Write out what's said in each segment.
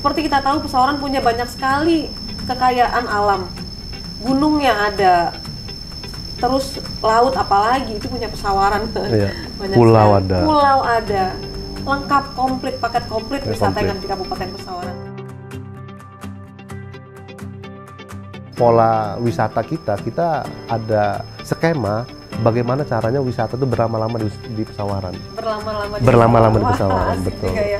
Seperti kita tahu, Pesawaran punya banyak sekali kekayaan alam. Gunungnya ada, terus laut apalagi itu punya Pesawaran. Iya. Pulau ada. Pulau ada. Lengkap, komplit, paket komplit Ya, wisata komplit. yang di Kabupaten Pesawaran. Pola wisata kita ada skema bagaimana caranya wisata itu berlama-lama di Pesawaran. Berlama-lama di Pesawaran, Asik betul. juga ya.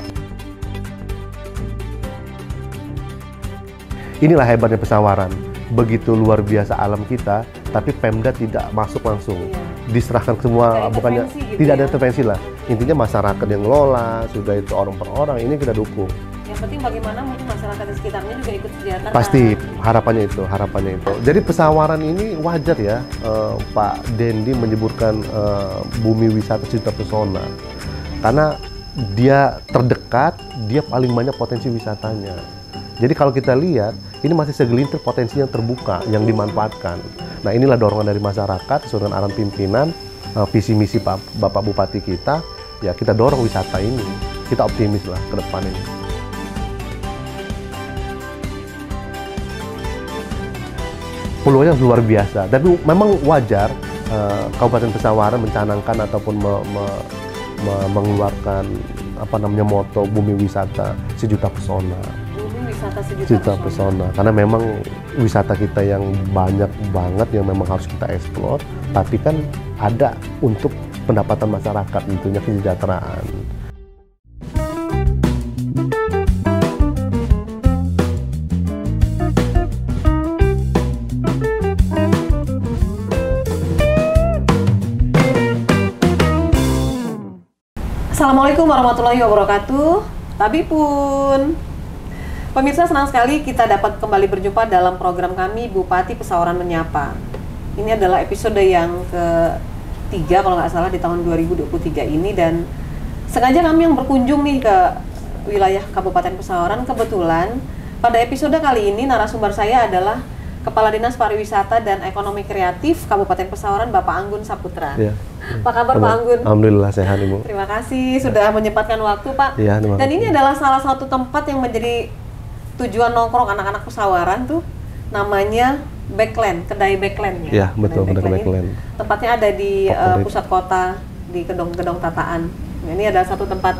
Inilah hebatnya Pesawaran. Begitu luar biasa alam kita, tapi Pemda tidak masuk langsung. Iya. Diserahkan semua, Kayak bukannya intervensi gitu tidak ada ya. intervensi lah. Intinya masyarakat yang ngelola, sudah itu orang per orang, ini kita dukung. Yang penting bagaimana mungkin masyarakat di sekitarnya juga ikut sejahtera. Pasti harapannya itu. Jadi Pesawaran ini wajar ya, Pak Dendi menyebutkan bumi wisata sejuta pesona, karena dia terdekat, dia paling banyak potensi wisatanya. Jadi kalau kita lihat, ini masih segelintir potensi yang terbuka, yang dimanfaatkan. Nah, inilah dorongan dari masyarakat, sesuai dengan arahan pimpinan, visi misi Bapak Bupati kita, ya kita dorong wisata ini. Kita optimis lah ke depan ini. Peluangnya luar biasa, tapi memang wajar Kabupaten Pesawaran mencanangkan ataupun mengeluarkan moto bumi wisata sejuta pesona. Bumi wisata Sejuta pesona, karena memang wisata kita yang banyak banget yang memang harus kita eksplor, tapi kan ada untuk pendapatan masyarakat, tentunya kesejahteraan. Assalamualaikum warahmatullahi wabarakatuh. Tabipun. Pemirsa, senang sekali kita dapat kembali berjumpa dalam program kami Bupati Pesawaran Menyapa. Ini adalah episode yang ketiga kalau nggak salah di tahun 2023 ini, dan sengaja kami yang berkunjung nih ke wilayah Kabupaten Pesawaran. Kebetulan pada episode kali ini narasumber saya adalah Kepala Dinas Pariwisata dan Ekonomi Kreatif Kabupaten Pesawaran, Bapak Anggun Saputra. Ya. Apa kabar Pak Anggun? Alhamdulillah sehat, Ibu. Terima kasih sudah menyempatkan waktu, Pak. Ya, terima Dan kasih. ini adalah salah satu tempat yang menjadi tujuan nongkrong anak-anak Pesawaran tuh, namanya Backland, kedai Backland ya. Ya, betul, kedai Backland. Tempatnya ada di pusat kota, di gedung-gedung tataan. Nah, ini adalah satu tempat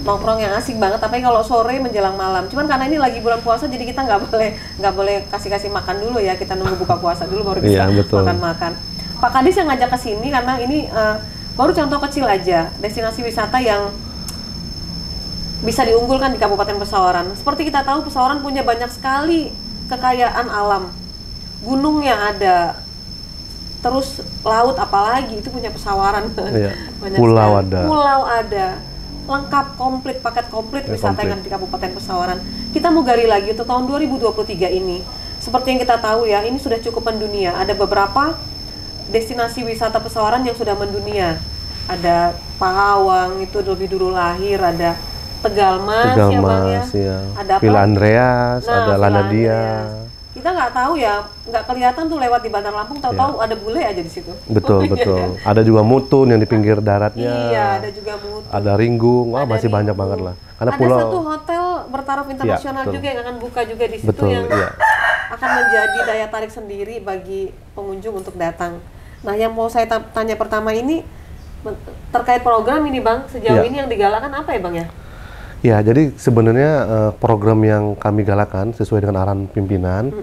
nongkrong yang asik banget, tapi kalau sore menjelang malam. Cuman karena ini lagi bulan puasa, jadi kita nggak boleh kasih makan dulu ya. Kita nunggu buka puasa dulu baru bisa makan-makan. Pak Kadis yang ngajak ke sini karena ini baru contoh kecil aja destinasi wisata yang bisa diunggulkan di Kabupaten Pesawaran. Seperti kita tahu, Pesawaran punya banyak sekali kekayaan alam. Gunungnya ada, terus laut apalagi itu punya Pesawaran. Iya. Pulau ada. ada. Lengkap, komplit, paket komplit Ya, wisata komplit. yang di Kabupaten Pesawaran. Kita mau gali lagi untuk tahun 2023 ini. Seperti yang kita tahu ya, ini sudah cukup mendunia. Ada beberapa destinasi wisata Pesawaran yang sudah mendunia. Ada Pahawang, itu lebih dulu lahir, ada Tegal Mas ya Bang ya. Ya. Ada apa? Villa Andreas, ada Villa Lanadia. Andreas. Kita nggak tahu ya, nggak kelihatan tuh lewat di Bandar Lampung, tahu-tahu ada bule aja di situ. Betul. Ada juga Mutun yang di pinggir daratnya. Iya, ada juga Mutun. Ada Ringgung, wah Ada masih banyak Ringgung. banget lah. Karena ada pulau satu hotel bertaraf internasional betul. juga yang akan buka juga di situ, Betul, yang iya. akan menjadi daya tarik sendiri bagi pengunjung untuk datang. Nah, yang mau saya tanya pertama ini terkait program ini Bang, sejauh Iya. ini yang digalakan apa ya Bang ya? Ya, jadi sebenarnya program yang kami galakan sesuai dengan arahan pimpinan,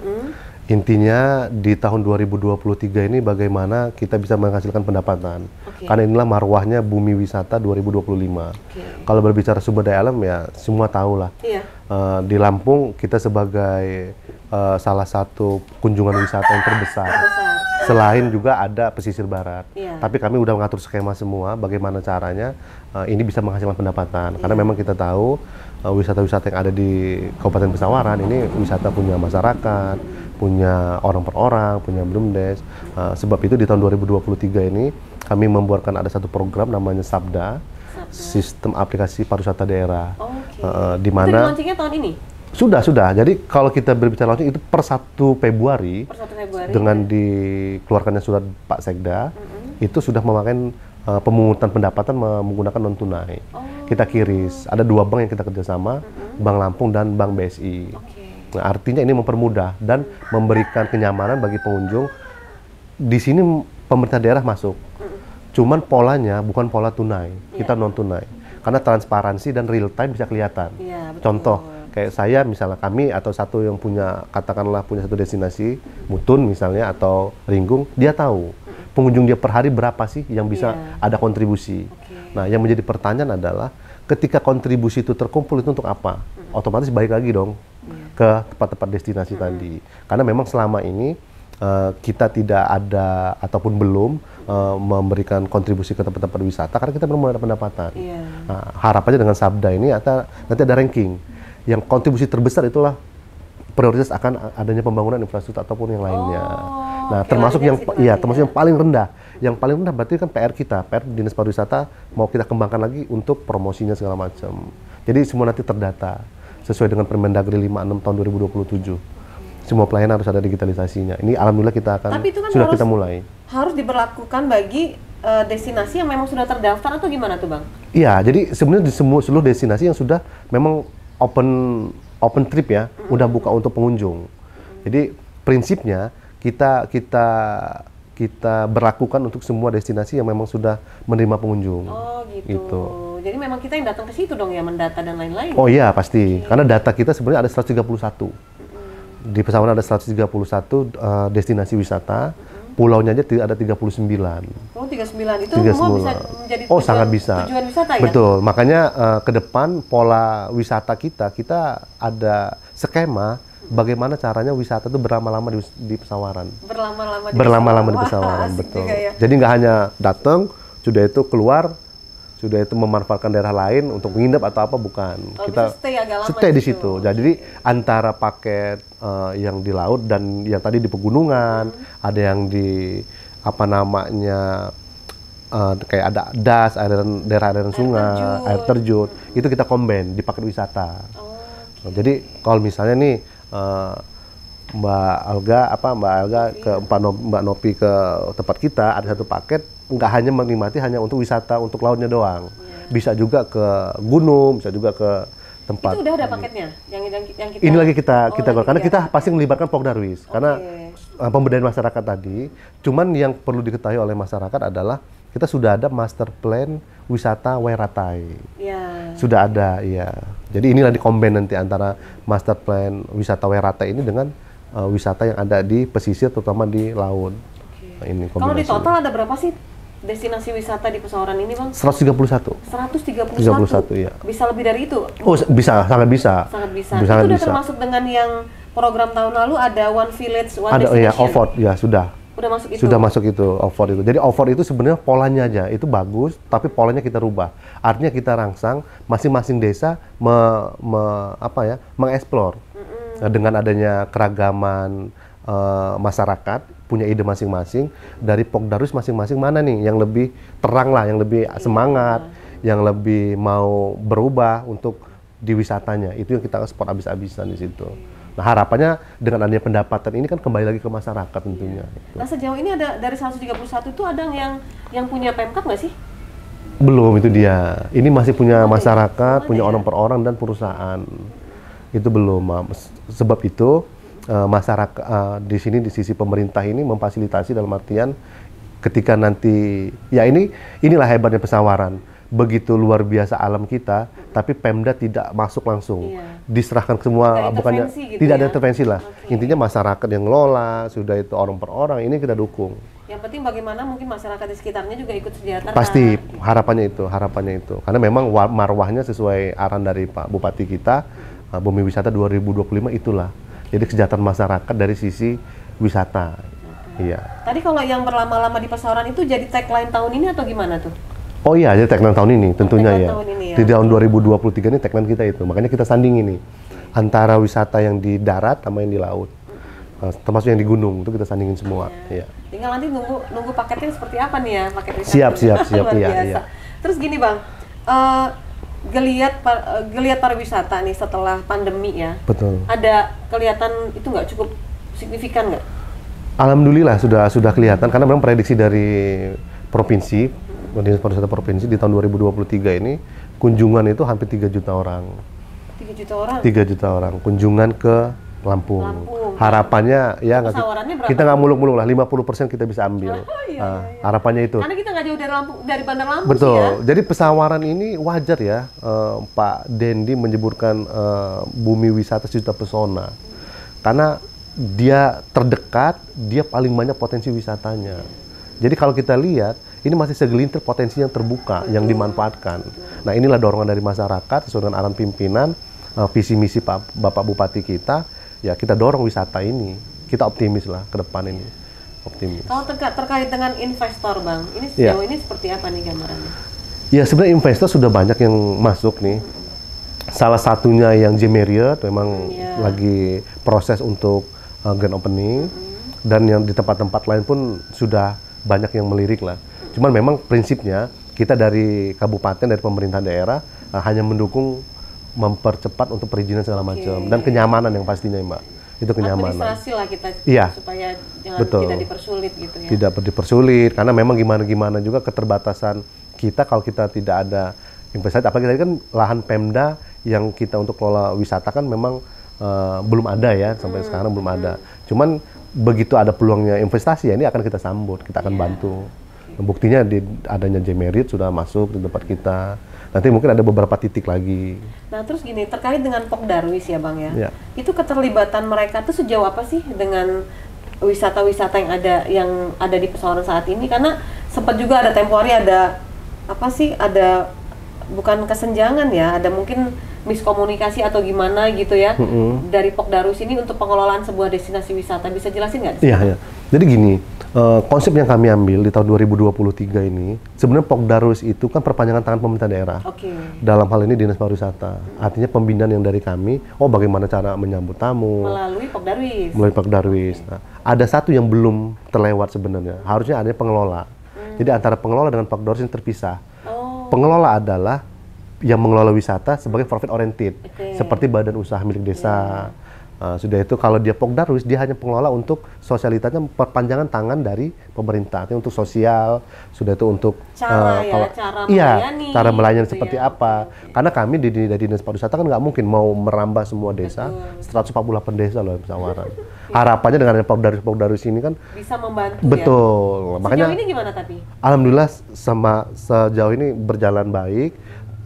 intinya di tahun 2023 ini bagaimana kita bisa menghasilkan pendapatan. Oke. Karena inilah marwahnya Bumi Wisata 2025. Kalau berbicara sumber daya alam ya semua tahu lah. Iya. Di Lampung kita sebagai salah satu kunjungan wisata yang terbesar. Selain juga ada pesisir barat. Iya. Tapi kami udah mengatur skema semua bagaimana caranya ini bisa menghasilkan pendapatan. Karena memang kita tahu wisata-wisata yang ada di Kabupaten Pesawaran ini wisata punya masyarakat, punya orang per orang, punya BUMDes. Sebab itu di tahun 2023 ini kami membuatkan ada satu program namanya Sabda, Sistem Aplikasi Pariwisata Daerah. Di Itu mana launchingnya tahun ini? sudah. Jadi kalau kita berbicara launching itu per 1 Februari, Per 1 Februari. dengan dikeluarkannya surat Pak Sekda, itu sudah memakai pemungutan pendapatan menggunakan non tunai. kita kiris. Ada 2 bank yang kita kerjasama, Bank Lampung dan Bank BSI. Nah, artinya ini mempermudah dan memberikan kenyamanan bagi pengunjung. Di sini pemerintah daerah masuk, cuman polanya bukan pola tunai, kita non tunai, karena transparansi dan real time bisa kelihatan. Contoh, kayak saya misalnya, kami atau satu yang punya, katakanlah punya satu destinasi, Mutun misalnya atau Ringgung, dia tahu pengunjung dia per hari berapa sih yang bisa ada kontribusi. Nah, yang menjadi pertanyaan adalah ketika kontribusi itu terkumpul itu untuk apa? Otomatis balik lagi dong ke tempat-tempat destinasi tadi. Karena memang selama ini kita tidak ada ataupun belum memberikan kontribusi ke tempat-tempat wisata karena kita belum ada pendapatan. Nah, harapannya dengan Sabda ini nanti ada ranking. Yang kontribusi terbesar itulah prioritas akan adanya pembangunan infrastruktur ataupun yang lainnya. Nah, termasuk yang termasuk yang paling rendah. Yang paling rendah berarti kan PR kita, PR Dinas Pariwisata mau kita kembangkan lagi untuk promosinya segala macam. Jadi semua nanti terdata sesuai dengan Permendagri 56 tahun 2027. Semua pelayanan harus ada digitalisasinya. Ini alhamdulillah kita akan sudah kita mulai. Harus diberlakukan bagi destinasi yang memang sudah terdaftar atau gimana tuh, Bang? Iya, jadi sebenarnya di seluruh destinasi yang sudah memang open trip ya, udah buka untuk pengunjung. Jadi prinsipnya kita berlakukan untuk semua destinasi yang memang sudah menerima pengunjung. Oh gitu. Jadi memang kita yang datang ke situ dong ya, mendata dan lain-lain. Oh iya pasti, karena data kita sebenarnya ada 131. Di Pesawaran ada 131 destinasi wisata. Pulaunya aja ada 39. Oh, 39. Itu semua bisa menjadi sangat bisa. Tujuan wisata ya? Betul. Makanya ke depan pola wisata kita ada skema bagaimana caranya wisata itu berlama-lama di Pesawaran. Berlama-lama di Pesawaran, betul. Ya. Jadi nggak hanya datang, sudah itu keluar, sudah itu memanfaatkan daerah lain untuk menginap atau apa, bukan. Kita stay di situ. Jadi antara paket yang di laut dan yang tadi di pegunungan, ada yang di kayak ada das, daerah aliran sungai, air terjun, itu kita combine di paket wisata. Jadi kalau misalnya nih Mbak Alga ke Mbak Nopi ke tempat kita, ada satu paket, nggak hanya menikmati hanya untuk wisata untuk lautnya doang, bisa juga ke gunung, bisa juga ke tempat. Itu udah ada paketnya yang kita. Ini lagi kita karena kita pasti melibatkan Pogdarwis karena pemberdayaan masyarakat tadi. Cuman yang perlu diketahui oleh masyarakat adalah kita sudah ada master plan wisata Wairatai. Sudah ada, iya. Jadi inilah di-combine nanti antara master plan wisata Wairatai ini dengan wisata yang ada di pesisir, terutama di laut. Nah, ini kalau di total ada berapa sih destinasi wisata di Pesawaran ini, Bang? 131. 131, ya. Bisa lebih dari itu? Oh, bisa, sangat bisa. Itu udah termasuk dengan yang program tahun lalu ada One Village, One Destination? Ada, OVOD, ya sudah. Udah masuk itu? Sudah masuk itu, OVOD itu. Jadi OVOD itu sebenarnya polanya aja, itu bagus, tapi polanya kita rubah. Artinya kita rangsang masing-masing desa mengeksplor. Dengan adanya keragaman masyarakat, punya ide masing-masing, dari Pogdarwis masing-masing mana nih yang lebih terang lah, yang lebih semangat, yang lebih mau berubah untuk di wisatanya. Itu yang kita ekspor habis-habisan di situ. Nah, harapannya dengan adanya pendapatan ini kan kembali lagi ke masyarakat tentunya. Nah, sejauh ini ada dari 131 itu ada yang punya Pemkab nggak sih? Belum, itu dia. Ini masih punya masyarakat, punya orang per orang dan perusahaan. Itu belum. Sebab itu masyarakat di sini di sisi pemerintah ini memfasilitasi dalam artian ketika nanti inilah hebatnya Pesawaran, begitu luar biasa alam kita, tapi Pemda tidak masuk langsung, diserahkan semua, bukannya gitu, tidak ada intervensi lah. Intinya masyarakat yang ngelola, sudah itu orang per orang, ini kita dukung. Yang penting bagaimana mungkin masyarakat di sekitarnya juga ikut sejahtera. Pasti harapannya itu, karena memang marwahnya sesuai arahan dari Pak Bupati kita, Bumi Wisata 2025 itulah. Jadi kesejahteraan masyarakat dari sisi wisata. Iya. Tadi kalau yang berlama-lama di Pesawaran itu jadi tagline tahun ini atau gimana tuh? Oh iya, jadi tagline tahun ini tentunya ya. Di tahun 2023 ini tagline kita itu. Makanya kita sanding ini antara wisata yang di darat sama yang di laut. Termasuk yang di gunung itu kita sandingin semua. Iya. Tinggal nanti nunggu paketnya seperti apa nih ya, paket wisata. Siap. Iya. Terus gini, Bang. Geliat pariwisata nih setelah pandemi ya. Betul. Ada kelihatan itu nggak cukup signifikan nggak? Alhamdulillah sudah kelihatan karena memang prediksi dari provinsi, Dinas Pariwisata Provinsi di tahun 2023 ini kunjungan itu hampir 3 juta orang. 3 juta orang? 3 juta orang kunjungan ke Lampung. Harapannya ya kita nggak muluk-muluk lah, 50% kita bisa ambil. Harapannya itu. Karena kita nggak jauh dari Lampung, dari Bandar Lampung. Betul. Sih ya. Jadi pesawaran ini wajar ya, Pak Dendi menyebutkan bumi wisata sejuta pesona. Karena dia terdekat, dia paling banyak potensi wisatanya. Jadi kalau kita lihat, ini masih segelintir potensi yang terbuka, yang dimanfaatkan. Nah inilah dorongan dari masyarakat, sesuai dengan arahan pimpinan, visi misi Bapak Bupati kita, ya kita dorong wisata ini. Kita optimis lah ke depan ini. Optimis. Kalau terkait dengan investor Bang, ini sejauh ini seperti apa nih gambarannya? Ya sebenarnya investor sudah banyak yang masuk nih. Salah satunya yang J Marriott memang lagi proses untuk grand opening, dan yang di tempat-tempat lain pun sudah banyak yang melirik lah. Cuman memang prinsipnya kita dari kabupaten, dari pemerintah daerah hanya mendukung, mempercepat untuk perizinan segala macam, dan kenyamanan yang pastinya Mbak. Itu kenyamanan. Administrasi lah kita supaya tidak dipersulit gitu ya. Tidak dipersulit, karena memang gimana-gimana juga keterbatasan kita kalau kita tidak ada investasi. Apalagi tadi kan lahan Pemda yang kita untuk kelola wisata kan memang belum ada ya, sampai sekarang belum ada. Cuman begitu ada peluangnya investasi ya ini akan kita sambut, kita akan bantu. Buktinya di adanya J Marriott sudah masuk di tempat kita. Nanti mungkin ada beberapa titik lagi. Nah terus gini, terkait dengan Pok Darwis ya Bang ya, itu keterlibatan mereka tuh sejauh apa sih dengan wisata-wisata yang ada di Pesawaran saat ini? Karena sempat juga ada tempo hari ada bukan kesenjangan ya, ada mungkin miskomunikasi atau gimana gitu ya dari Pok Darwis ini untuk pengelolaan sebuah destinasi wisata. Bisa jelasin nggak? Iya. Jadi gini, konsep yang kami ambil di tahun 2023 ini, sebenarnya Pok Darwis itu kan perpanjangan tangan pemerintah daerah. Dalam hal ini Dinas Pariwisata. Artinya pembinaan yang dari kami, bagaimana cara menyambut tamu melalui Pok Darwis. Nah, ada satu yang belum terlewat sebenarnya. Harusnya ada pengelola. Jadi antara pengelola dengan Pok Darwis ini terpisah. Pengelola adalah yang mengelola wisata sebagai profit oriented, seperti badan usaha milik desa. Sudah itu kalau dia Pok Darwis, dia hanya pengelola untuk sosialitanya, perpanjangan tangan dari pemerintah, artinya untuk sosial. Sudah itu untuk cara melayani seperti apa. Karena kami di Dinas Pariwisata kan nggak mungkin mau merambah semua desa, 148 desa loh Pesawaran. Harapannya dengan Pok Darwis ini kan bisa membantu. Betul. Makanya sejauh ini gimana tapi? Alhamdulillah sejauh ini berjalan baik.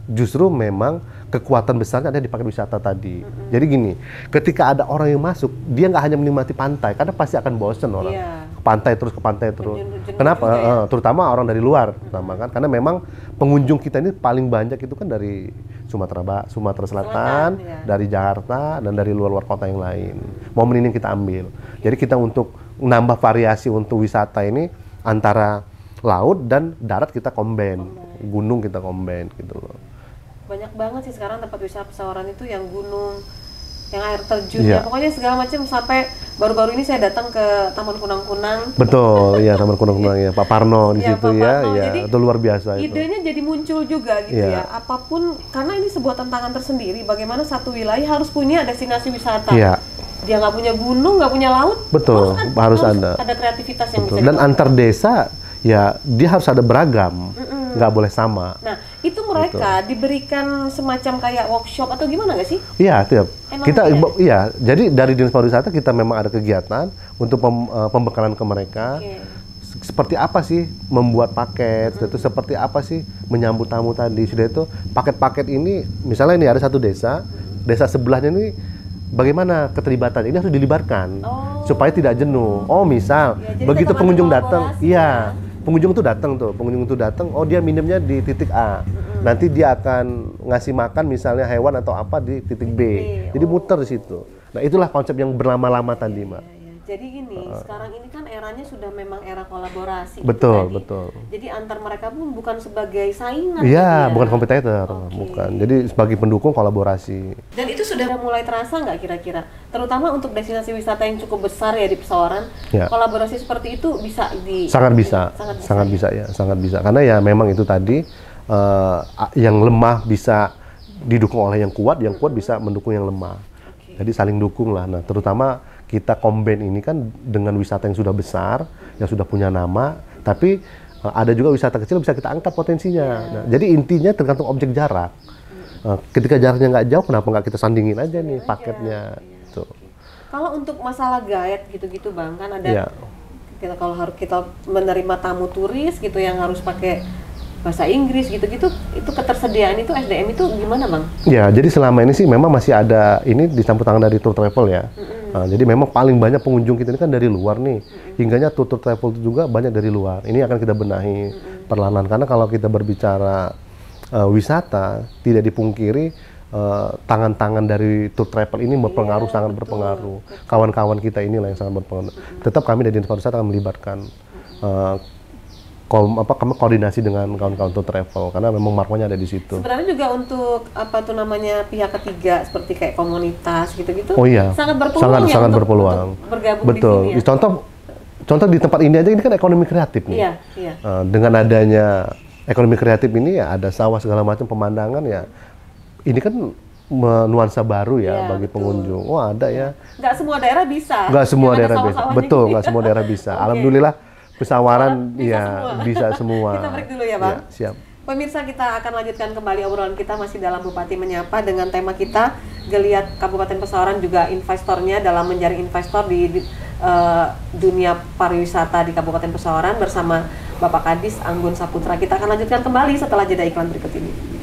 Justru memang kekuatan besarnya ada di paket wisata tadi. Jadi gini, ketika ada orang yang masuk, dia nggak hanya menikmati pantai, karena pasti akan bosen orang. Ke pantai terus. Kenapa? Terutama orang dari luar, kan? Karena memang pengunjung kita ini paling banyak itu kan dari Sumatera Selatan, dari Jakarta, dan dari luar kota yang lain. Momen ini kita ambil. Jadi kita untuk nambah variasi untuk wisata ini antara laut dan darat kita combine. Gunung kita combine gitu loh. Banyak banget sih sekarang tempat wisata Pesawaran itu yang gunung, yang air terjun ya, pokoknya segala macam. Sampai baru-baru ini saya datang ke Taman Kunang-Kunang. Betul, ya Taman Kunang-Kunang ya, Pak Parno di situ ya, jadi, itu luar biasa itu. Idenya jadi muncul juga gitu ya. Apapun, karena ini sebuah tantangan tersendiri. Bagaimana satu wilayah harus punya destinasi wisata. Dia nggak punya gunung, nggak punya laut. Betul, harus ada kreativitas yang bisa. Dan antar desa ya dia harus ada beragam, nggak boleh sama. Nah itu mereka diberikan semacam kayak workshop atau gimana nggak sih? Iya, tiap kita jadi dari Dinas Pariwisata kita memang ada kegiatan untuk pembekalan ke mereka. Seperti apa sih membuat paket, itu seperti apa sih menyambut tamu tadi. Sudah itu paket-paket ini, misalnya ini ada satu desa sebelahnya ini bagaimana keterlibatan, ini harus dilibatkan supaya tidak jenuh. Misal begitu pengunjung datang, pengunjung itu datang, dia minumnya di titik A. Nanti dia akan ngasih makan misalnya hewan atau apa di titik B. Jadi muter di situ. Nah, itulah konsep yang berlama-lama tadi, Mbak. Jadi gini, sekarang ini kan eranya sudah memang era kolaborasi. Betul. Jadi antar mereka pun bukan sebagai saingan. Iya, bukan kompetitor, bukan. Jadi sebagai pendukung kolaborasi. Dan itu sudah mulai terasa nggak kira-kira? Terutama untuk destinasi wisata yang cukup besar ya di Pesawaran, kolaborasi seperti itu bisa sangat bisa. Karena ya memang itu tadi yang lemah bisa didukung oleh yang kuat bisa mendukung yang lemah. Jadi saling dukung lah. Nah, terutama kita combine ini kan dengan wisata yang sudah besar, yang sudah punya nama, tapi Ada juga wisata kecil bisa kita angkat potensinya. Nah, jadi intinya tergantung objek jarak. Ketika jaraknya nggak jauh, kenapa nggak kita sandingin aja nih paketnya? Tuh. Kalau untuk masalah guide gitu-gitu Bang, kan ada Iya. kalau harus kita menerima tamu turis gitu yang harus pakai bahasa Inggris gitu-gitu, itu ketersediaan itu SDM itu gimana Bang? Ya, jadi selama ini sih memang masih ada ini dicampur tangan dari tour travel ya. Nah, jadi memang paling banyak pengunjung kita ini kan dari luar nih. Hingganya tour travel itu juga banyak dari luar. Ini akan kita benahi perlahan, karena kalau kita berbicara wisata, tidak dipungkiri tangan-tangan dari tour travel ini berpengaruh, sangat berpengaruh. Kawan-kawan kita inilah yang sangat berpengaruh. Tetap kami dari Dinas Pariwisata akan melibatkan kami koordinasi dengan kawan-kawan tour travel karena memang markanya ada di situ. Sebenarnya juga untuk apa tuh namanya pihak ketiga seperti kayak komunitas gitu-gitu. Oh iya. Sangat berpeluang sangat untuk, berpeluang. Untuk bergabung Betul. di sini ya. Contoh di tempat ini aja ini kan ekonomi kreatif nih. Iya, iya. Dengan adanya ekonomi kreatif ini ya ada sawah segala macam pemandangan ya. Ini kan nuansa baru ya bagi betul. pengunjung. Oh ada ya. Nggak semua daerah bisa. Nggak semua Yang ada daerah bisa. sawah-sawahnya Betul, gitu. nggak semua daerah bisa. Oke. Alhamdulillah Pesawaran bisa semua. bisa semua. Kita break dulu ya Bang. Ya, siap. Pemirsa, kita akan lanjutkan kembali obrolan kita masih dalam Bupati Menyapa dengan tema kita geliat Kabupaten Pesawaran juga investornya dalam menjaring investor di dunia pariwisata di Kabupaten Pesawaran bersama Bapak Kadis Anggun Saputra. Kita akan lanjutkan kembali setelah jeda iklan berikut ini.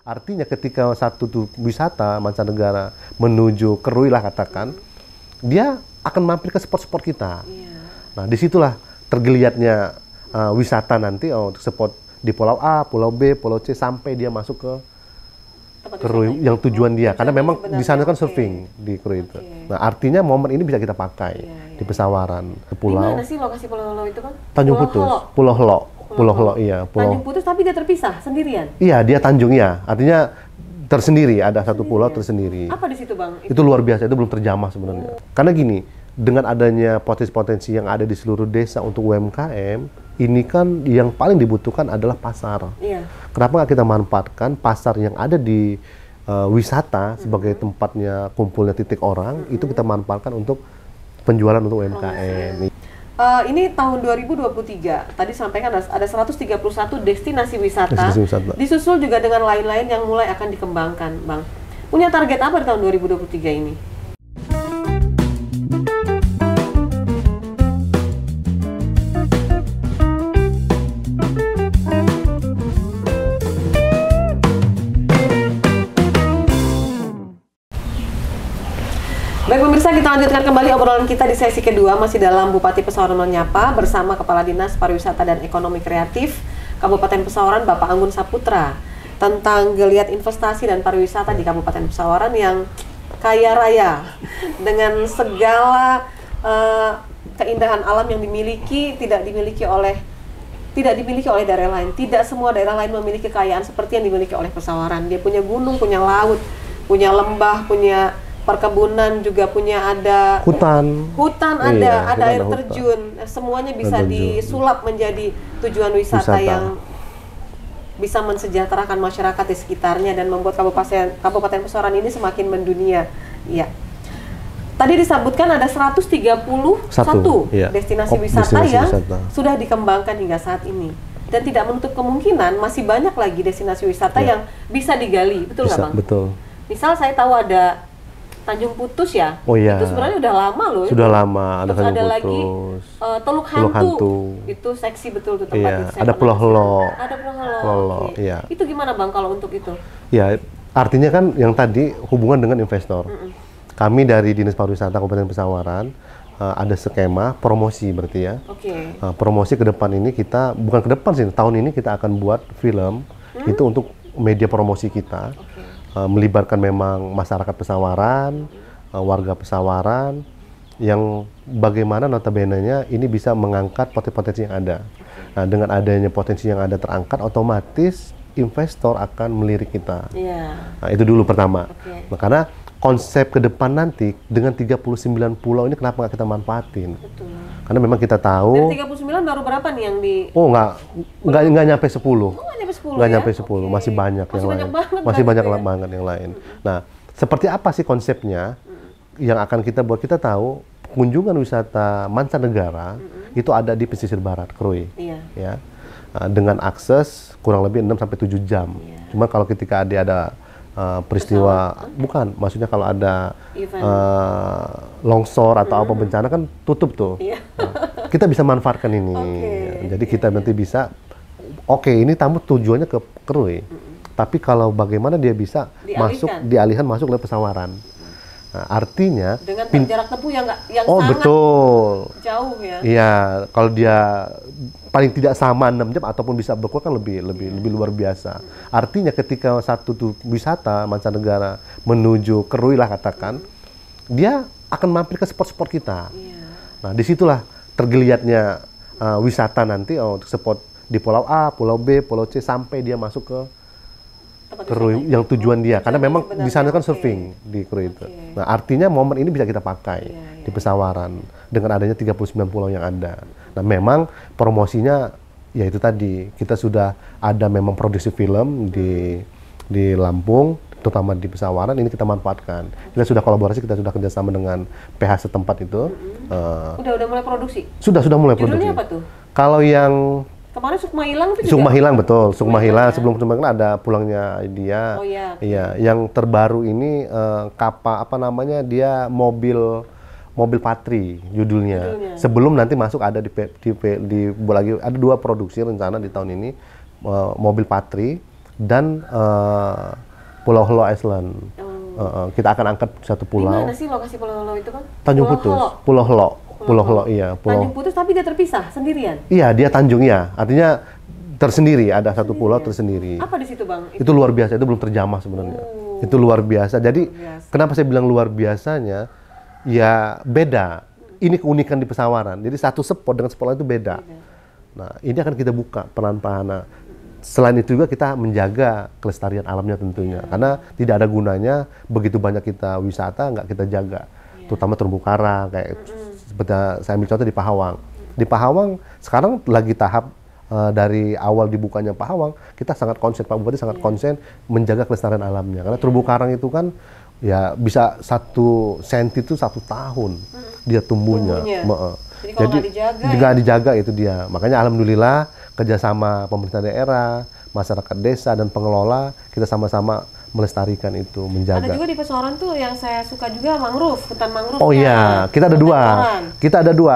Artinya ketika satu wisata mancanegara menuju Kerui lah katakan, dia akan mampir ke spot-spot kita. Iya. Nah disitulah tergeliatnya wisata nanti spot di Pulau A, Pulau B, Pulau C sampai dia masuk ke Kerui yang tujuan dia. Karena memang di sana kan surfing di Kerui itu. Nah artinya momen ini bisa kita pakai di Pesawaran. Pulau. Di mana sih lokasi Pulau Helo itu Bang? Tanjung Putus, Pulau Helo. Pulau Helo, iya. Tanjung Putus tapi dia terpisah sendirian? Iya, dia Tanjung ya. Artinya tersendiri, ada satu pulau tersendiri. Apa di situ Bang? Itu luar biasa, itu belum terjamah sebenarnya. Karena gini, dengan adanya potensi-potensi yang ada di seluruh desa untuk UMKM, ini kan yang paling dibutuhkan adalah pasar. Iya. Kenapa nggak kita manfaatkan pasar yang ada di wisata sebagai tempatnya kumpulnya titik orang, itu kita manfaatkan untuk penjualan untuk UMKM. Ini tahun 2023, tadi sampaikan ada 131 destinasi wisata, disusul juga dengan lain-lain yang mulai akan dikembangkan, Bang. Punya target apa di tahun 2023 ini? Baik pemirsa, kita lanjutkan kembali obrolan kita di sesi kedua masih dalam Bupati Pesawaran Menyapa bersama Kepala Dinas Pariwisata dan Ekonomi Kreatif Kabupaten Pesawaran Bapak Anggun Saputra tentang geliat investasi dan pariwisata di Kabupaten Pesawaran yang kaya raya dengan segala keindahan alam yang tidak dimiliki oleh daerah lain. Tidak semua daerah lain memiliki kekayaan seperti yang dimiliki oleh Pesawaran. Dia punya gunung, punya laut, punya lembah, punya perkebunan, juga punya ada hutan ada air terjun, semuanya bisa disulap menjadi tujuan wisata yang bisa mensejahterakan masyarakat di sekitarnya dan membuat Kabupaten Pesawaran ini semakin mendunia. Iya. Tadi disebutkan ada 131 destinasi wisata yang sudah dikembangkan hingga saat ini. Dan tidak menutup kemungkinan masih banyak lagi destinasi wisata yang bisa digali, betul nggak Bang? Betul. Misal saya tahu ada Tanjung Putus ya, itu sebenarnya udah lama loh. Sudah lama, ada Tanjung Putus. Lagi Teluk Hantu. Itu seksi betul tuh tempatnya. Ada Pulau Helo. Ada Pulau Helo. Iya. Itu gimana Bang kalau untuk itu? Ya, artinya kan yang tadi hubungan dengan investor. Kami dari Dinas Pariwisata Kabupaten Pesawaran ada skema promosi berarti ya. Oke. Promosi ke depan ini kita, bukan ke depan sih, tahun ini kita akan buat film itu untuk media promosi kita. Melibatkan memang masyarakat Pesawaran, warga Pesawaran, yang bagaimana notabene-nya ini bisa mengangkat potensi yang ada. Nah, dengan adanya potensi yang ada terangkat, otomatis investor akan melirik kita. Nah, itu dulu pertama. Nah, karena konsep ke depan nanti dengan 39 pulau ini kenapa nggak kita manfaatin? Betul. Karena memang kita tahu. Dari 39 baru berapa nih yang di? Oh, nggak nyampe 10. Oh, nggak nyampe 10 nggak ya? nyampe 10, masih banyak yang lain. Masih banyak banget yang lain. Nah, seperti apa sih konsepnya yang akan kita buat? Kita tahu kunjungan wisata mancanegara itu ada di pesisir barat, Krui. Ya. Dengan akses kurang lebih 6 sampai 7 jam. Cuma kalau ketika ada peristiwa, bukan, maksudnya kalau ada longsor atau apa bencana kan tutup tuh. Nah, kita bisa manfaatkan ini. Jadi kita nanti bisa, ini tamu tujuannya ke Krui. Tapi kalau bagaimana dia bisa dialihkan masuk ke Pesawaran. Nah, artinya dengan jarak tempuh yang sangat betul. jauh ya. Iya, kalau dia paling tidak sama 6 jam ataupun bisa berkurang kan lebih luar biasa. Artinya ketika satu tuh wisata mancanegara menuju Krui lah katakan, dia akan mampir ke spot-spot kita. Nah, disitulah tergeliatnya wisata nanti spot di Pulau A, Pulau B, Pulau C sampai dia masuk ke Krui yang tujuan dia, karena memang di sana kan surfing di Krui itu. Nah, artinya momen ini bisa kita pakai di Pesawaran dengan adanya 39 pulau yang ada. Nah, memang promosinya ya itu tadi, kita sudah ada memang produksi film di Lampung, terutama di Pesawaran, ini kita manfaatkan. Kita sudah kolaborasi, kita sudah kerjasama dengan PH setempat itu. Udah mulai produksi? Sudah mulai produksi. Judulnya apa tuh? Kalau yang kemarin Sukma Hilang itu juga? Sukma Hilang, betul. Sukma Hilang, sebelum Sukma Hilang ada Pulangnya dia. Iya, yang terbaru ini dia mobil Patri judulnya. Sebelum nanti masuk ada di lagi ada 2 produksi rencana di tahun ini, mobil Patri dan Pulau Helo Island. Kita akan angkat satu pulau. Di mana sih lokasi Pulau Helo itu, Bang? Tanjung Putus. Pulau Helo. Iya. Tanjung Putus tapi dia terpisah sendirian? Iya, dia Tanjung ya. Artinya tersendiri, ada satu pulau tersendiri. Apa di situ, Bang? Itu luar biasa, itu belum terjamah sebenarnya. Itu luar biasa. Jadi kenapa saya bilang luar biasanya? Ya beda. Ini keunikan di Pesawaran. Jadi satu spot dengan spot lain itu beda. Nah, ini akan kita buka pelan-pelan. Nah, selain itu juga kita menjaga kelestarian alamnya tentunya. Karena tidak ada gunanya begitu banyak kita wisata nggak kita jaga. Terutama terumbu karang kayak seperti saya ambil contoh di Pahawang. Di Pahawang sekarang lagi tahap dari awal dibukanya Pahawang, kita sangat konsen, Pak Bupati sangat konsen menjaga kelestarian alamnya. Karena terumbu karang itu kan ya bisa 1 senti itu 1 tahun dia tumbuhnya. Jadi nggak dijaga itu dia. Makanya alhamdulillah kerjasama pemerintah daerah, masyarakat desa dan pengelola, kita sama-sama melestarikan itu, menjaga. Ada juga di Pesawaran tuh yang saya suka juga mangrove, hutan mangrove. Oh iya, kita ada 2.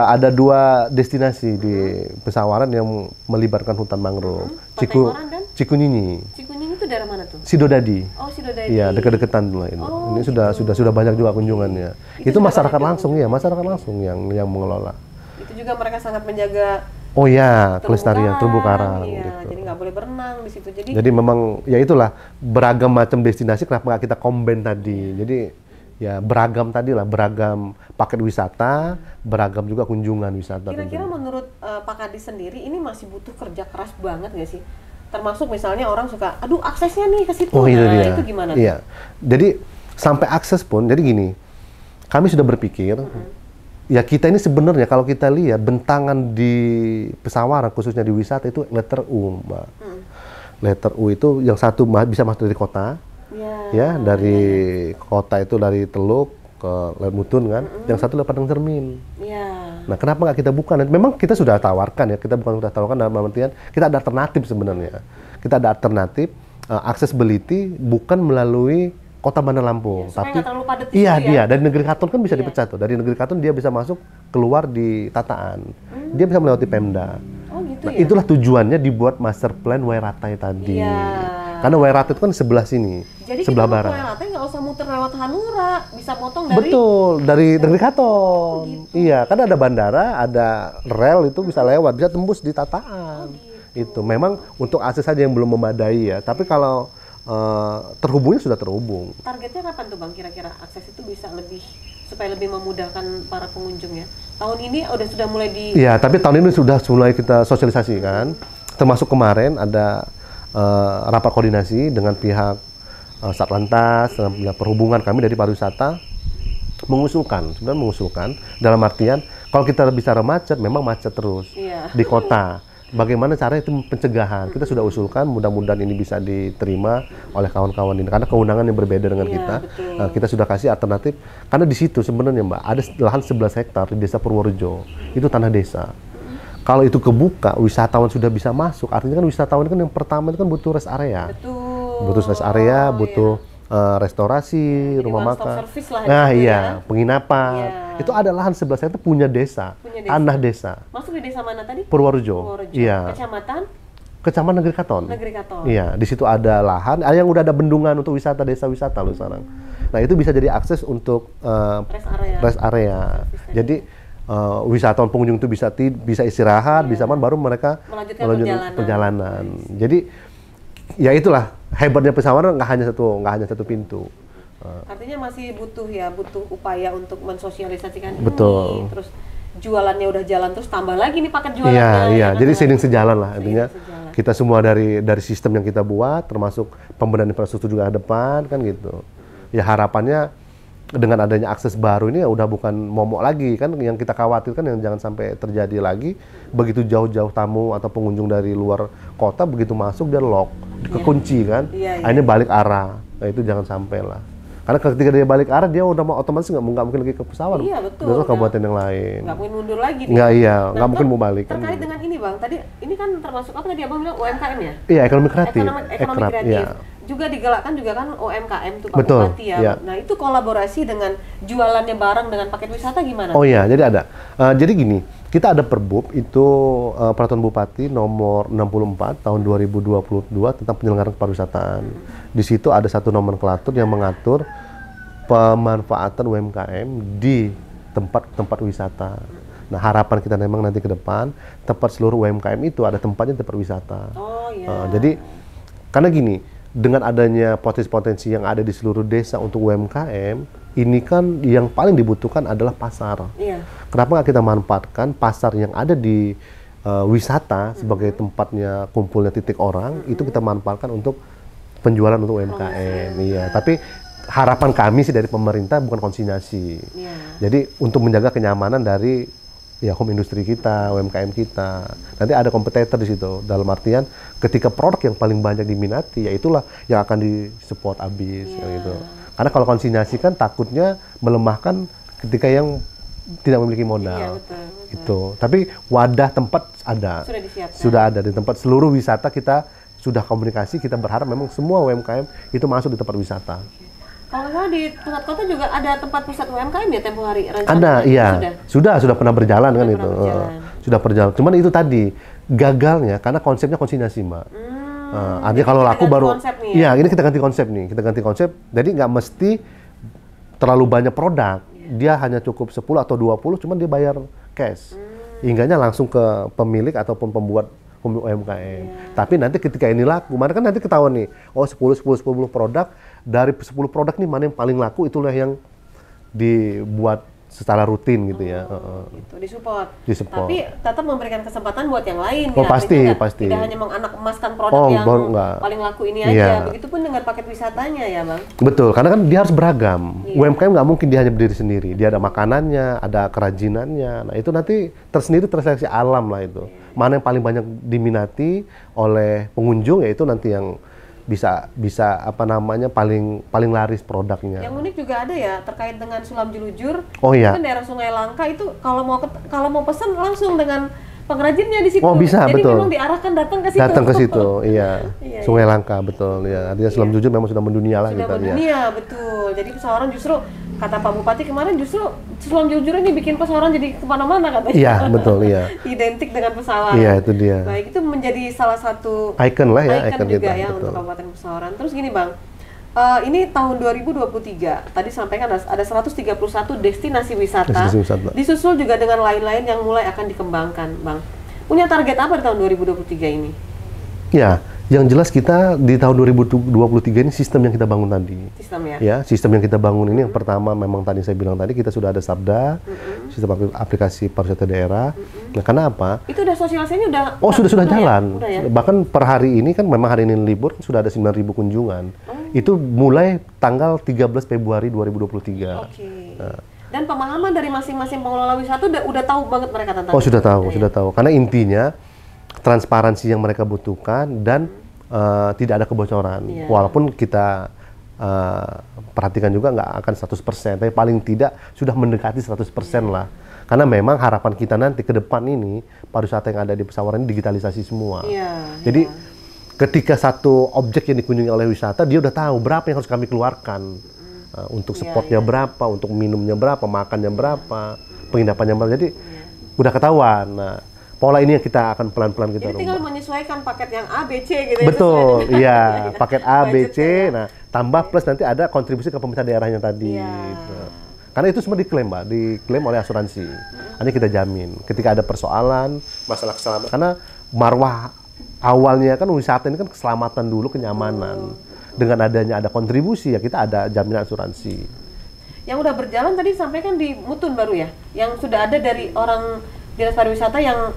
Ada 2 destinasi di Pesawaran yang melibatkan hutan mangrove. Cikunyinyi. Cikunyinyi itu daerah mana tuh? Sidodadi. Oh, Sidodadi. Iya, dekat-dekatan lah ini. Ini sudah banyak juga kunjungannya. Itu masyarakat langsung ya, masyarakat langsung yang mengelola. Itu juga mereka sangat menjaga. Oh ya, kelestarian terumbu karang. Iya, gitu. jadi nggak boleh berenang di situ. Jadi memang ya itulah beragam macam destinasi, kenapa nggak kita combine tadi. Jadi ya beragam tadi lah, beragam paket wisata, beragam juga kunjungan wisata. Kira-kira menurut Pak Kadis sendiri ini masih butuh kerja keras banget nggak sih? Termasuk misalnya orang suka, aduh aksesnya nih ke situ. Oh itu dia. Itu gimana? Iya. Jadi sampai akses pun, jadi gini, kami sudah berpikir. Ya kita ini sebenarnya kalau kita lihat bentangan di Pesawaran khususnya di wisata itu letter U, Mbak. Letter U itu yang satu bisa masuk dari kota, dari kota itu dari Teluk ke Lemutun kan, yang satu lewat Padang Cermin. Nah kenapa nggak kita buka? Memang kita sudah tawarkan ya, kita sudah tawarkan dalam artian kita ada alternatif sebenarnya. Kita ada alternatif accessibility bukan melalui Kota Bandar Lampung, tapi dari Negeri Katon kan bisa dipecat tuh. Dari Negeri Katon dia bisa masuk keluar di Tataan, dia bisa melewati Pemda. Oh gitu nah, itulah tujuannya dibuat master plan Wairatai tadi. Karena Wairate itu kan sebelah sini, Jadi sebelah kita mau barat. ke Wairate nggak usah muter lewat Hanura, bisa potong dari. Betul, dari Katon. Iya, kan ada bandara, ada rel itu bisa lewat, bisa tembus di Tataan. Itu memang untuk akses saja yang belum memadai ya. Tapi kalau terhubungnya sudah terhubung. Targetnya kapan tuh Bang kira-kira akses itu bisa supaya lebih memudahkan para pengunjung ya? Tahun ini sudah mulai Iya, tapi tahun ini sudah mulai kita sosialisasikan. Termasuk kemarin ada rapat koordinasi dengan pihak Satlantas, dengan pihak perhubungan kami dari pariwisata mengusulkan dalam artian kalau kita bicara macet, memang macet terus di kota. Bagaimana cara itu pencegahan? Kita sudah usulkan, mudah-mudahan ini bisa diterima oleh kawan-kawan ini karena kewenangan yang berbeda dengan kita. Kita sudah kasih alternatif karena di situ sebenarnya Mbak ada lahan 11 hektar di Desa Purworejo. Itu tanah desa. Kalau itu kebuka, wisatawan sudah bisa masuk. Artinya kan wisatawan kan yang pertama itu kan butuh rest area. Butuh rest area, butuh restorasi, rumah makan. Nah iya, penginapan. Itu ada lahan 11 hektar punya desa, tanah desa. Masuk di desa mana tadi? Purworejo. Iya. Kecamatan Negeri Katon. Iya, di situ ada lahan, ada yang udah ada bendungan untuk desa wisata loh sekarang. Nah, itu bisa jadi akses untuk rest area. Jadi wisatawan pengunjung itu bisa istirahat, bisa baru mereka melanjutkan perjalanan. Jadi ya itulah hebatnya pesawaran, nggak hanya satu pintu. Artinya masih butuh upaya untuk mensosialisasikan Betul. ini, terus jualannya udah jalan terus tambah lagi nih paket jualannya. Iya. Jadi seiring sejalan lah intinya. Kita semua dari sistem yang kita buat, termasuk pembenahan infrastruktur juga ke depan kan gitu. Ya harapannya dengan adanya akses baru ini ya udah bukan momok lagi kan, yang kita khawatirkan yang jangan sampai terjadi lagi begitu jauh-jauh tamu atau pengunjung dari luar kota begitu masuk dia lock, kekunci kan. Akhirnya balik arah. Nah itu jangan sampai lah. Karena ketika dia balik arah dia udah mau otomatis nggak mungkin lagi ke pesawat. Iya betul. Udah ke kabupaten yang lain. Nggak mungkin mundur lagi. Nggak mungkin mau balik. Terkait dengan ini Bang, tadi ini kan termasuk apa tadi Abang bilang UMKM ya? Iya, ekonomi kreatif. Ekonomi kreatif. Iya. Juga digalakkan juga kan UMKM tuh Pak Betul, Bupati ya. iya. Nah itu kolaborasi dengan jualannya bareng dengan paket wisata gimana? Oh iya, jadi ada. Jadi gini, kita ada Perbub itu Peraturan Bupati nomor 64 tahun 2022 tentang penyelenggaraan pariwisataan. Di situ ada satu nomenklatur yang mengatur pemanfaatan UMKM di tempat-tempat wisata. Nah harapan kita memang nanti ke depan tempat seluruh UMKM itu ada tempatnya tempat wisata. Oh iya. Jadi karena gini, dengan adanya potensi-potensi yang ada di seluruh desa untuk UMKM, ini kan yang paling dibutuhkan adalah pasar. Iya. Kenapa nggak kita manfaatkan pasar yang ada di wisata sebagai tempatnya kumpulnya titik orang, itu kita manfaatkan untuk penjualan untuk UMKM. Iya, tapi harapan kami sih dari pemerintah bukan konsinyasi. Jadi untuk menjaga kenyamanan dari home industri kita, UMKM kita. Nanti ada kompetitor di situ. Dalam artian ketika produk yang paling banyak diminati, ya itulah yang akan disupport habis gitu. Karena kalau konsinyasi kan takutnya melemahkan ketika yang tidak memiliki modal. Betul. Itu. Tapi wadah tempat ada. Sudah disiapkan. Sudah ada di tempat seluruh wisata kita sudah komunikasi, kita berharap memang semua UMKM itu masuk di tempat wisata. Kalau nggak salah di pusat kota juga ada tempat pusat UMKM ya tempo hari rencananya? Ada, iya. Sudah pernah berjalan kan itu. Sudah berjalan. Cuman itu tadi gagalnya karena konsepnya konsinyasi, Mbak. Artinya kalau laku baru. Iya, ini kita ganti konsep nih. Kita ganti konsep. Jadi nggak mesti terlalu banyak produk. Dia hanya cukup 10 atau 20, cuman dia bayar cash. Hingganya langsung ke pemilik ataupun pembuat UMKM. Tapi nanti ketika ini laku, mana kan nanti ketahuan nih, 10 produk, dari 10 produk nih mana yang paling laku, itulah yang dibuat secara rutin gitu ya. Gitu, disupport. Tapi tetap memberikan kesempatan buat yang lain. Oh pasti. Tidak hanya menganak emaskan produk yang paling laku ini aja. Begitupun dengan paket wisatanya ya Bang. Betul, karena kan dia harus beragam. UMKM nggak mungkin dia hanya berdiri sendiri. Dia ada makanannya, ada kerajinannya. Nah itu nanti tersendiri terseleksi alam lah itu. Mana yang paling banyak diminati oleh pengunjung, yaitu nanti yang bisa paling laris produknya. Yang unik juga ada ya terkait dengan Sulam Jelujur. Oh iya. Itu daerah Sungai Langka itu kalau mau pesan langsung dengan pengrajinnya di situ. Oh bisa, jadi betul. Jadi memang diarahkan datang ke situ. Datang ke situ, iya. Sungai Langka, betul. Ya, artinya Sulam Jelujur memang sudah mendunia lah sudah kita. Mendunia, betul. Jadi pesawaran justru kata Pak Bupati kemarin justru Selam Jujur ini bikin pesawaran jadi kemana-mana katanya. Iya, betul, iya. Identik dengan pesawaran. Iya, itu dia. Baik, itu menjadi salah satu Icon lah ya, icon icon juga kita, ya betul. untuk Kabupaten Pesawaran. Terus gini Bang, ini tahun 2023, tadi sampaikan ada 131 destinasi wisata, Destinasi wisata. disusul juga dengan lain-lain yang mulai akan dikembangkan Bang. Punya target apa di tahun 2023 ini? Ya, yang jelas kita di tahun 2023 ini sistem yang kita bangun tadi. Sistem ya? Ya, sistem yang kita bangun ini yang pertama memang tadi saya bilang tadi kita sudah ada Sabda, sistem aplikasi pariwisata daerah. Nah, karena apa? Itu udah sosialisasinya udah? Oh, sudah Ya? jalan. Udah ya? Bahkan per hari ini kan memang hari ini libur sudah ada 9.000 kunjungan. Itu mulai tanggal 13 Februari 2023. Oke. Dan pemahaman dari masing-masing pengelola wisata udah tahu banget mereka tentang Oh, sudah itu, tahu, ya? sudah tahu. Karena intinya transparansi yang mereka butuhkan dan tidak ada kebocoran. Iya. Walaupun kita perhatikan juga nggak akan 100%, tapi paling tidak sudah mendekati 100% lah. Karena memang harapan kita nanti ke depan ini pariwisata yang ada di Pesawaran ini digitalisasi semua. Iya, Jadi ketika satu objek yang dikunjungi oleh wisata, dia udah tahu berapa yang harus kami keluarkan. Untuk spotnya berapa, untuk minumnya berapa, makannya berapa, penginapannya berapa. Jadi udah ketahuan. Nah, pola ini yang kita akan pelan-pelan kita Jadi tinggal rubah. menyesuaikan paket yang A, B, C gitu ya. Betul, iya. Paket A, B, C. Budgetnya. Nah, tambah plus nanti ada kontribusi ke pemerintah daerahnya tadi. Iya. Gitu. Karena itu semua diklaim, Mbak. Diklaim oleh asuransi. Ini kita jamin. Ketika ada persoalan, masalah keselamatan. Karena marwah awalnya kan wisata ini kan keselamatan dulu, kenyamanan. Dengan adanya ada kontribusi, ya kita ada jaminan asuransi. Yang udah berjalan tadi sampaikan di Mutun baru ya? Yang sudah ada dari orang Dinas Pariwisata yang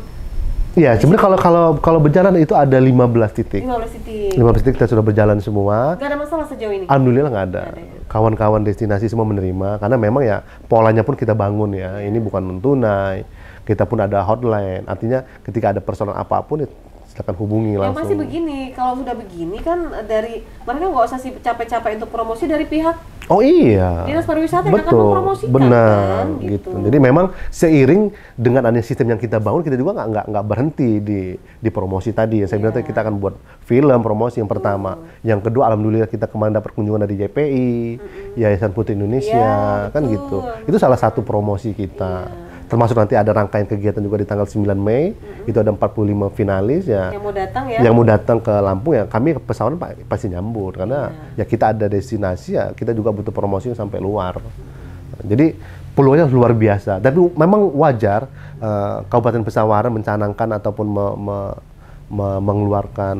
Iya, sebenarnya kalau berjalan itu ada 15 titik. 15 titik. 15 titik kita sudah berjalan semua. Nggak ada masalah sejauh ini? Alhamdulillah nggak ada. Kawan-kawan destinasi semua menerima, karena memang ya polanya pun kita bangun ya. Ini bukan non-tunai, kita pun ada hotline. Artinya ketika ada persoalan apapun, ya silakan hubungi Yang langsung. pasti begini, kalau sudah begini kan dari mereka nggak usah sih capek-capek untuk promosi dari pihak Oh iya, Dinas Pariwisata yang akan betul, mempromosikan, benar, kan, gitu. gitu. Jadi memang seiring dengan adanya sistem yang kita bangun, kita juga nggak berhenti di promosi tadi. Saya bilang tadi kita akan buat film promosi yang pertama, yang kedua alhamdulillah kita kemarin dapat kunjungan dari JPI, Yayasan Putri Indonesia, Iya, kan betul. gitu. Itu salah satu promosi kita. Termasuk nanti ada rangkaian kegiatan juga di tanggal 9 Mei, itu ada 45 finalis ya. yang mau datang ya. Yang mau datang ke Lampung ya kami ke Pesawaran pasti nyambut karena ya kita ada destinasi ya kita juga butuh promosi yang sampai luar. Jadi peluangnya luar biasa. Tapi memang wajar Kabupaten Pesawaran mencanangkan ataupun mengeluarkan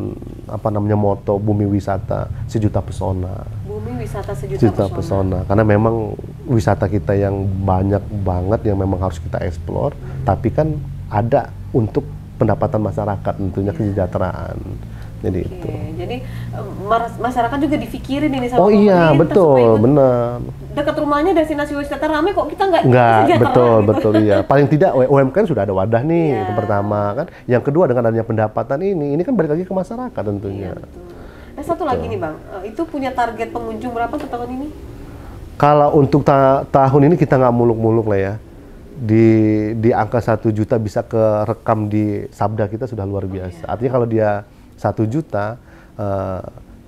apa namanya moto Bumi Wisata Sejuta Pesona. Bumi Wisata Sejuta Sejuta Pesona. Pesona. Karena memang wisata kita yang banyak banget yang memang harus kita eksplor, tapi kan ada untuk pendapatan masyarakat tentunya kesejahteraan. Jadi Oke, itu. jadi masyarakat juga dipikirin ini sama Oh iya, pemerintah betul, supaya ikut benar. dekat rumahnya destinasi wisata ramai kok kita nggak Enggak, sejahtera betul, gitu. betul iya. Paling tidak UMKM sudah ada wadah nih, Iya. itu pertama kan. Yang kedua dengan adanya pendapatan ini kan balik lagi ke masyarakat tentunya. Iya, betul. Nah, satu lagi nih Bang, itu punya target pengunjung berapa untuk tahun ini? Kalau untuk tahun ini kita nggak muluk-muluk lah ya. Di angka 1 juta bisa kerekam di Sabda kita sudah luar biasa. Artinya kalau dia 1 juta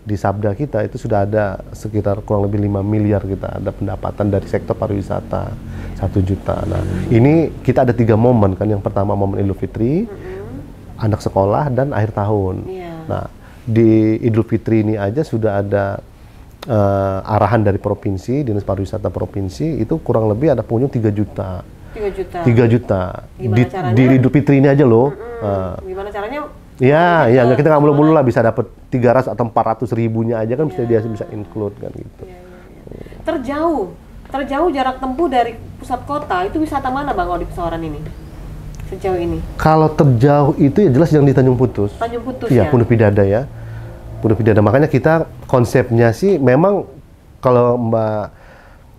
di Sabda kita itu sudah ada sekitar kurang lebih 5 miliar kita ada pendapatan dari sektor pariwisata 1 juta. Nah ini kita ada 3 momen kan. Yang pertama momen Idul Fitri, anak sekolah dan akhir tahun. Iya. Nah di Idul Fitri ini aja sudah ada arahan dari provinsi, Dinas Pariwisata Provinsi itu kurang lebih ada pengunjung 3 juta. 3 juta. 3 juta. Gimana caranya? Di Idul Fitri ini aja loh. Gimana caranya? Ya, kita nggak mulu-mulu lah bisa dapat 300 atau 400 ribunya aja kan dia bisa include kan gitu. Terjauh jarak tempuh dari pusat kota itu wisata mana Bang kalau di Pesawaran ini? Sejauh ini. Kalau terjauh itu ya jelas yang di Tanjung Putus. Tanjung Putus ya. Iya, Pondok Pidada ya. Pondok Pidada. Makanya kita konsepnya sih memang kalau Mbak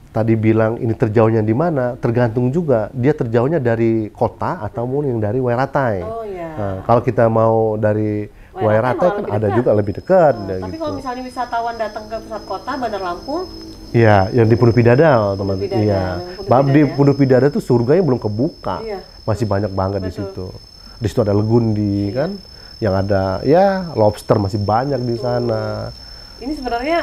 tadi bilang ini terjauhnya di mana, tergantung juga dia terjauhnya dari kota atau mungkin yang dari Wairatai. Oh iya. Nah, kalau kita mau dari Wairatai kan malah ada lebih juga lebih dekat. Tapi kalau misalnya wisatawan datang ke pusat kota, Bandar Lampung, Iya, yang di Pondok Pidada, teman. Pidada, Iya. yang Pondok Bab di Pidada. Pondok Pidada tuh surganya belum kebuka. Iya. Masih banyak banget di situ. Di situ ada Legundi kan, yang ada ya lobster masih banyak di sana. ini sebenarnya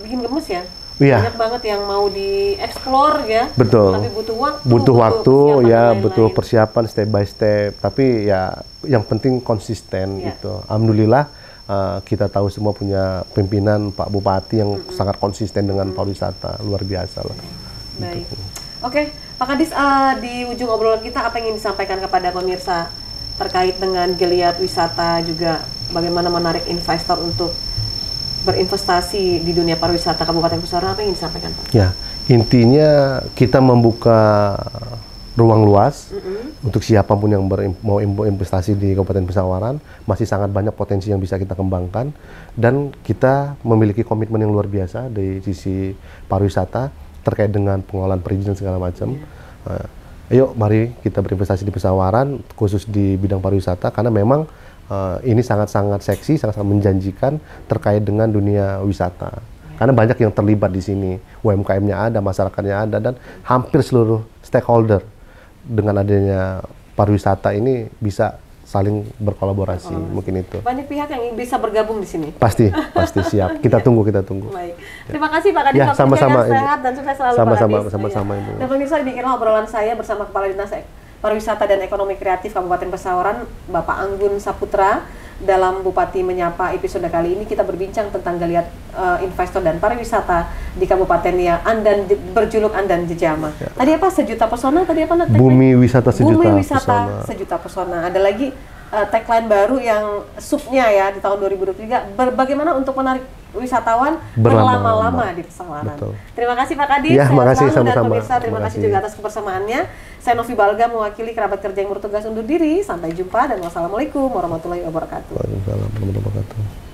bikin gemes ya. Iya. Banyak banget yang mau dieksplor ya. Betul. Tapi butuh waktu. Butuh waktu persiapan ya, dan lain-lain. butuh persiapan step by step. Tapi ya yang penting konsisten gitu. Alhamdulillah kita tahu semua punya pimpinan Pak Bupati yang sangat konsisten dengan pariwisata, luar biasa lah. Baik. Oke, Pak Kadis, di ujung obrolan kita apa yang ingin disampaikan kepada pemirsa terkait dengan geliat wisata, juga bagaimana menarik investor untuk berinvestasi di dunia pariwisata Kabupaten Pusaran, apa yang ingin disampaikan, Pak? Ya, intinya kita membuka ruang luas untuk siapapun yang mau investasi di Kabupaten Pesawaran. Masih sangat banyak potensi yang bisa kita kembangkan, dan kita memiliki komitmen yang luar biasa dari sisi pariwisata terkait dengan pengelolaan perizinan segala macam. Ayo mari kita berinvestasi di Pesawaran, khusus di bidang pariwisata, karena memang ini sangat-sangat seksi, sangat-sangat menjanjikan terkait dengan dunia wisata. Karena banyak yang terlibat di sini, UMKM-nya ada, masyarakatnya ada, dan hampir seluruh stakeholder dengan adanya pariwisata ini bisa saling berkolaborasi, mungkin itu. Banyak pihak yang bisa bergabung di sini. Pasti siap. Kita tunggu. Baik. Terima kasih Pak Kadis, Ya, sama-sama, Ibu. sehat dan sukses selalu Sama-sama, Pak Kadis. sama-sama, Ibu. Dan pemirsa, demikianlah obrolan saya bersama Kepala Dinas Pariwisata dan Ekonomi Kreatif Kabupaten Pesawaran, Bapak Anggun Saputra. Dalam Bupati Menyapa episode kali ini kita berbincang tentang geliat investor dan pariwisata di Kabupaten yang berjuluk Andan Jejama. Tadi apa? Sejuta pesona, tadi apa? Bumi wisata sejuta Bumi wisata pesona. sejuta pesona. Ada lagi tagline baru yang subnya ya di tahun 2023, bagaimana untuk menarik wisatawan berlama-lama di Pesawaran. Betul. Terima kasih Pak Kadis, Ya, sehat makasih, selalu, dan sama-sama. pemirsa terima kasih juga atas kebersamaannya. Saya Novi Balga mewakili kerabat kerja yang bertugas undur diri. Sampai jumpa dan wassalamualaikum warahmatullahi wabarakatuh. Waalaikumsalam warahmatullahi wabarakatuh.